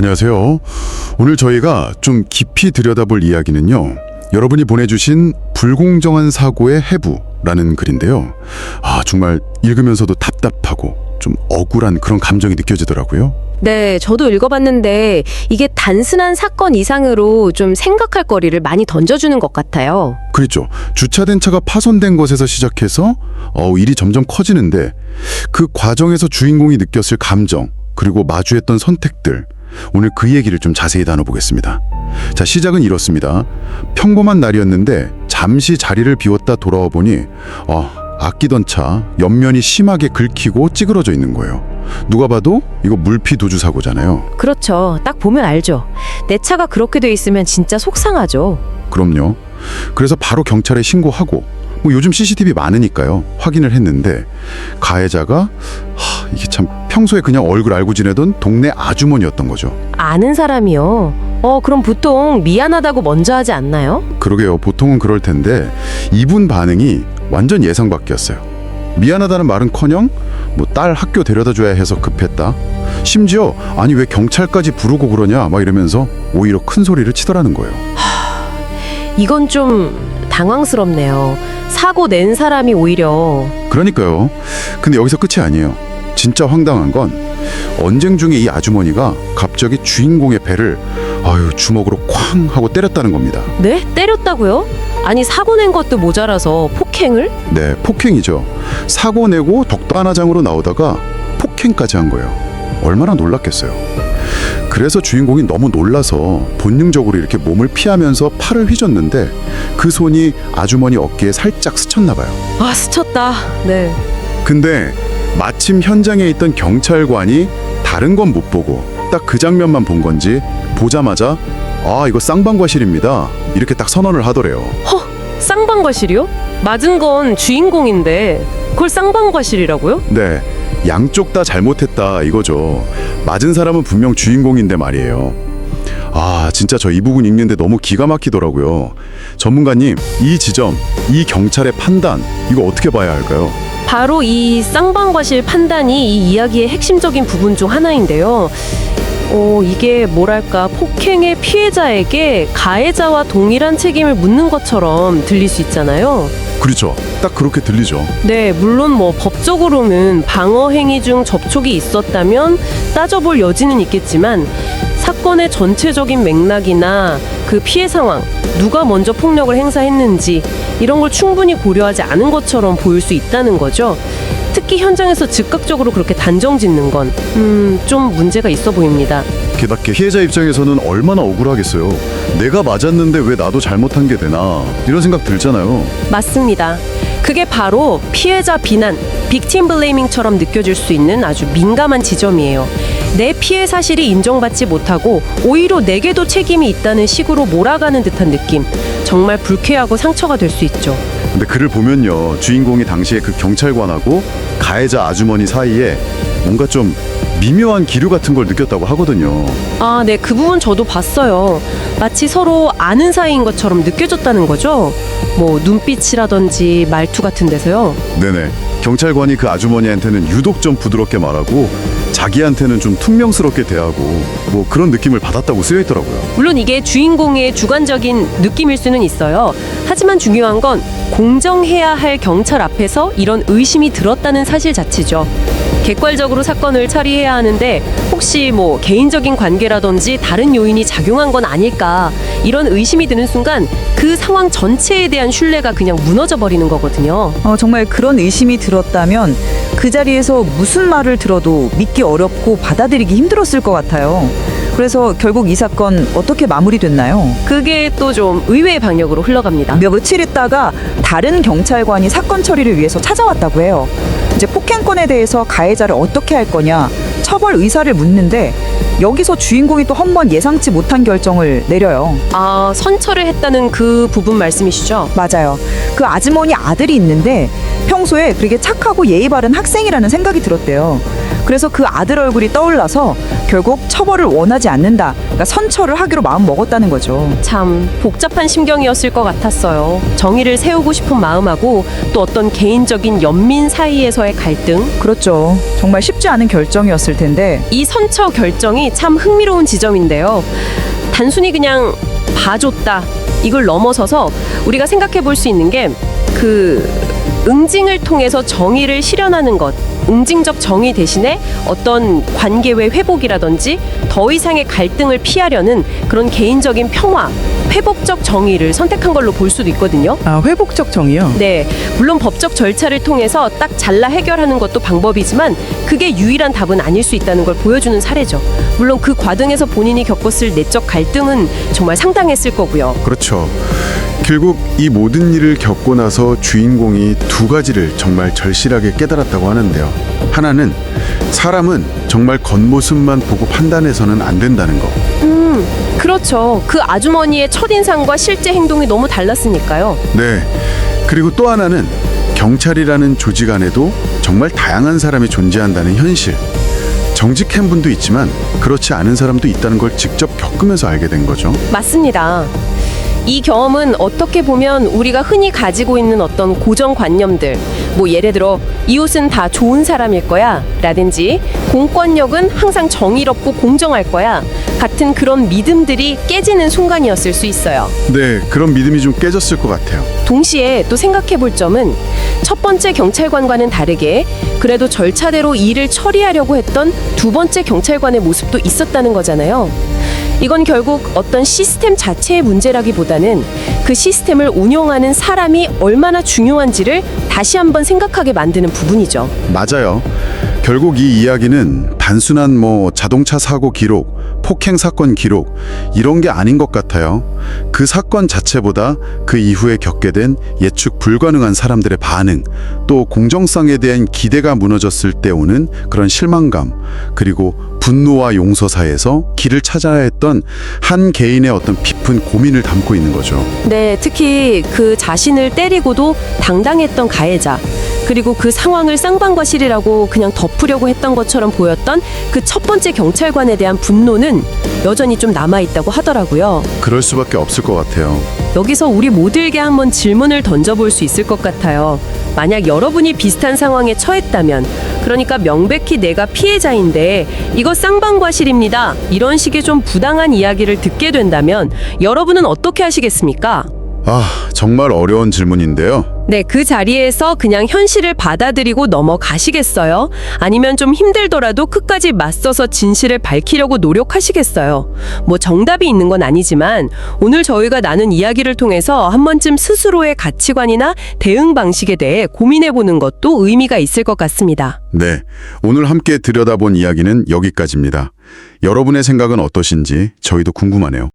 안녕하세요. 오늘 저희가 좀 깊이 들여다볼 이야기는요. 여러분이 보내주신 불공정한 사고의 해부라는 글인데요. 정말 읽으면서도 답답하고 좀 억울한 그런 감정이 느껴지더라고요. 네, 저도 읽어봤는데 이게 단순한 사건 이상으로 좀 생각할 거리를 많이 던져주는 것 같아요. 그렇죠. 주차된 차가 파손된 것에서 시작해서 일이 점점 커지는데 그 과정에서 주인공이 느꼈을 감정 그리고 마주했던 선택들, 오늘 그 얘기를 좀 자세히 나눠보겠습니다. 자, 시작은 이렇습니다. 평범한 날이었는데 잠시 자리를 비웠다 돌아와 보니 아끼던 차 옆면이 심하게 긁히고 찌그러져 있는 거예요. 누가 봐도 이거 물피 도주 사고잖아요. 그렇죠. 딱 보면 알죠. 내 차가 그렇게 돼 있으면 진짜 속상하죠. 그럼요. 그래서 바로 경찰에 신고하고 요즘 CCTV 많으니까요. 확인을 했는데 가해자가 이게 참 평소에 그냥 얼굴 알고 지내던 동네 아주머니였던 거죠. 아는 사람이요? 그럼 보통 미안하다고 먼저 하지 않나요? 그러게요. 보통은 그럴 텐데 이분 반응이 완전 예상 밖이었어요. 미안하다는 말은커녕 딸 학교 데려다줘야 해서 급했다. 심지어 아니 왜 경찰까지 부르고 그러냐 막 이러면서 오히려 큰 소리를 치더라는 거예요. 이건 좀 당황스럽네요. 사고 낸 사람이 오히려. 그러니까요. 근데 여기서 끝이 아니에요. 진짜 황당한 건 언쟁 중에 이 아주머니가 갑자기 주인공의 배를 주먹으로 쾅 하고 때렸다는 겁니다. 네? 때렸다고요? 아니 사고 낸 것도 모자라서 폭행을? 네, 폭행이죠. 사고 내고 덕단화장으로 나오다가 폭행까지 한 거예요. 얼마나 놀랐겠어요. 그래서 주인공이 너무 놀라서 본능적으로 이렇게 몸을 피하면서 팔을 휘젓는데 그 손이 아주머니 어깨에 살짝 스쳤나 봐요. 스쳤다. 네. 근데 마침 현장에 있던 경찰관이 다른 건 못 보고 딱 그 장면만 본 건지 보자마자 이거 쌍방과실입니다. 이렇게 딱 선언을 하더래요. 쌍방과실이요? 맞은 건 주인공인데 그걸 쌍방과실이라고요? 네, 양쪽 다 잘못했다 이거죠. 맞은 사람은 분명 주인공인데 말이에요. 진짜 저 이 부분 읽는데 너무 기가 막히더라고요. 전문가님, 이 지점, 이 경찰의 판단, 이거 어떻게 봐야 할까요? 바로 이 쌍방과실 판단이 이 이야기의 핵심적인 부분 중 하나인데요. 이게 뭐랄까, 폭행의 피해자에게 가해자와 동일한 책임을 묻는 것처럼 들릴 수 있잖아요. 그렇죠. 딱 그렇게 들리죠. 네, 물론 법적으로는 방어 행위 중 접촉이 있었다면 따져볼 여지는 있겠지만 사건의 전체적인 맥락이나 그 피해 상황, 누가 먼저 폭력을 행사했는지 이런 걸 충분히 고려하지 않은 것처럼 보일 수 있다는 거죠. 특히 현장에서 즉각적으로 그렇게 단정 짓는 건 좀 문제가 있어 보입니다. 게다가 피해자 입장에서는 얼마나 억울하겠어요. 내가 맞았는데 왜 나도 잘못한 게 되나 이런 생각 들잖아요. 맞습니다. 그게 바로 피해자 비난, 빅팀 블레이밍처럼 느껴질 수 있는 아주 민감한 지점이에요. 내 피해 사실이 인정받지 못하고 오히려 내게도 책임이 있다는 식으로 몰아가는 듯한 느낌. 정말 불쾌하고 상처가 될 수 있죠. 근데 글을 보면요, 주인공이 당시에 그 경찰관하고 가해자 아주머니 사이에 뭔가 좀 미묘한 기류 같은 걸 느꼈다고 하거든요. 네, 그 부분 저도 봤어요. 마치 서로 아는 사이인 것처럼 느껴졌다는 거죠. 눈빛이라든지 말투 같은 데서요. 네네. 경찰관이 그 아주머니한테는 유독 좀 부드럽게 말하고 자기한테는 좀 퉁명스럽게 대하고 그런 느낌을 받았다고 쓰여 있더라고요. 물론 이게 주인공의 주관적인 느낌일 수는 있어요. 하지만 중요한 건 공정해야 할 경찰 앞에서 이런 의심이 들었다는 사실 자체죠. 객관적으로 사건을 처리해야 하는데 혹시 개인적인 관계라든지 다른 요인이 작용한 건 아닐까, 이런 의심이 드는 순간 그 상황 전체에 대한 신뢰가 그냥 무너져 버리는 거거든요. 정말 그런 의심이 들었다면 그 자리에서 무슨 말을 들어도 믿기 어렵고 받아들이기 힘들었을 것 같아요. 그래서 결국 이 사건 어떻게 마무리됐나요? 그게 또 좀 의외의 방향으로 흘러갑니다. 며칠 있다가 다른 경찰관이 사건 처리를 위해서 찾아왔다고 해요. 이제 폭행건에 대해서 가해자를 어떻게 할 거냐, 처벌 의사를 묻는데 여기서 주인공이 또 한번 예상치 못한 결정을 내려요. 선처를 했다는 그 부분 말씀이시죠? 맞아요. 그 아주머니 아들이 있는데 평소에 그렇게 착하고 예의 바른 학생이라는 생각이 들었대요. 그래서 그 아들 얼굴이 떠올라서 결국 처벌을 원하지 않는다. 그러니까 선처를 하기로 마음 먹었다는 거죠. 참 복잡한 심경이었을 것 같았어요. 정의를 세우고 싶은 마음하고 또 어떤 개인적인 연민 사이에서의 갈등. 그렇죠. 정말 쉽지 않은 결정이었을 텐데 이 선처 결정이 참 흥미로운 지점인데요. 단순히 그냥 봐줬다 이걸 넘어서서 우리가 생각해 볼 수 있는 게 그 응징을 통해서 정의를 실현하는 것, 응징적 정의 대신에 어떤 관계의 회복이라든지 더 이상의 갈등을 피하려는 그런 개인적인 평화, 회복적 정의를 선택한 걸로 볼 수도 있거든요. 아, 회복적 정의요? 네, 물론 법적 절차를 통해서 딱 잘라 해결하는 것도 방법이지만 그게 유일한 답은 아닐 수 있다는 걸 보여주는 사례죠. 물론 그 과정에서 본인이 겪었을 내적 갈등은 정말 상당했을 거고요. 그렇죠. 결국 이 모든 일을 겪고 나서 주인공이 두 가지를 정말 절실하게 깨달았다고 하는데요. 하나는 사람은 정말 겉모습만 보고 판단해서는 안 된다는 거. 그렇죠. 그 아주머니의 첫인상과 실제 행동이 너무 달랐으니까요. 네. 그리고 또 하나는 경찰이라는 조직 안에도 정말 다양한 사람이 존재한다는 현실. 정직한 분도 있지만 그렇지 않은 사람도 있다는 걸 직접 겪으면서 알게 된 거죠. 맞습니다. 이 경험은 어떻게 보면 우리가 흔히 가지고 있는 어떤 고정관념들, 뭐 예를 들어 이웃은 다 좋은 사람일 거야 라든지 공권력은 항상 정의롭고 공정할 거야 같은 그런 믿음들이 깨지는 순간이었을 수 있어요. 네, 그런 믿음이 좀 깨졌을 것 같아요. 동시에 또 생각해 볼 점은 첫 번째 경찰관과는 다르게 그래도 절차대로 일을 처리하려고 했던 두 번째 경찰관의 모습도 있었다는 거잖아요. 이건 결국 어떤 시스템 자체의 문제라기보다는 그 시스템을 운영하는 사람이 얼마나 중요한지를 다시 한번 생각하게 만드는 부분이죠. 맞아요. 결국 이 이야기는 단순한 자동차 사고 기록, 폭행 사건 기록 이런 게 아닌 것 같아요. 그 사건 자체보다 그 이후에 겪게 된 예측 불가능한 사람들의 반응, 또 공정성에 대한 기대가 무너졌을 때 오는 그런 실망감, 그리고 분노와 용서 사이에서 길을 찾아야 했던 한 개인의 어떤 깊은 고민을 담고 있는 거죠. 네, 특히 그 자신을 때리고도 당당했던 가해자, 그리고 그 상황을 쌍방과실이라고 그냥 덮으려고 했던 것처럼 보였던 그 첫 번째 경찰관에 대한 분노는 여전히 좀 남아있다고 하더라고요. 그럴 수밖에 없을 것 같아요. 여기서 우리 모두에게 한번 질문을 던져볼 수 있을 것 같아요. 만약 여러분이 비슷한 상황에 처했다면, 그러니까 명백히 내가 피해자인데 이거 쌍방과실입니다, 이런 식의 좀 부당한 이야기를 듣게 된다면 여러분은 어떻게 하시겠습니까? 정말 어려운 질문인데요. 네, 그 자리에서 그냥 현실을 받아들이고 넘어가시겠어요? 아니면 좀 힘들더라도 끝까지 맞서서 진실을 밝히려고 노력하시겠어요? 뭐 정답이 있는 건 아니지만 오늘 저희가 나눈 이야기를 통해서 한 번쯤 스스로의 가치관이나 대응 방식에 대해 고민해보는 것도 의미가 있을 것 같습니다. 네, 오늘 함께 들여다본 이야기는 여기까지입니다. 여러분의 생각은 어떠신지 저희도 궁금하네요.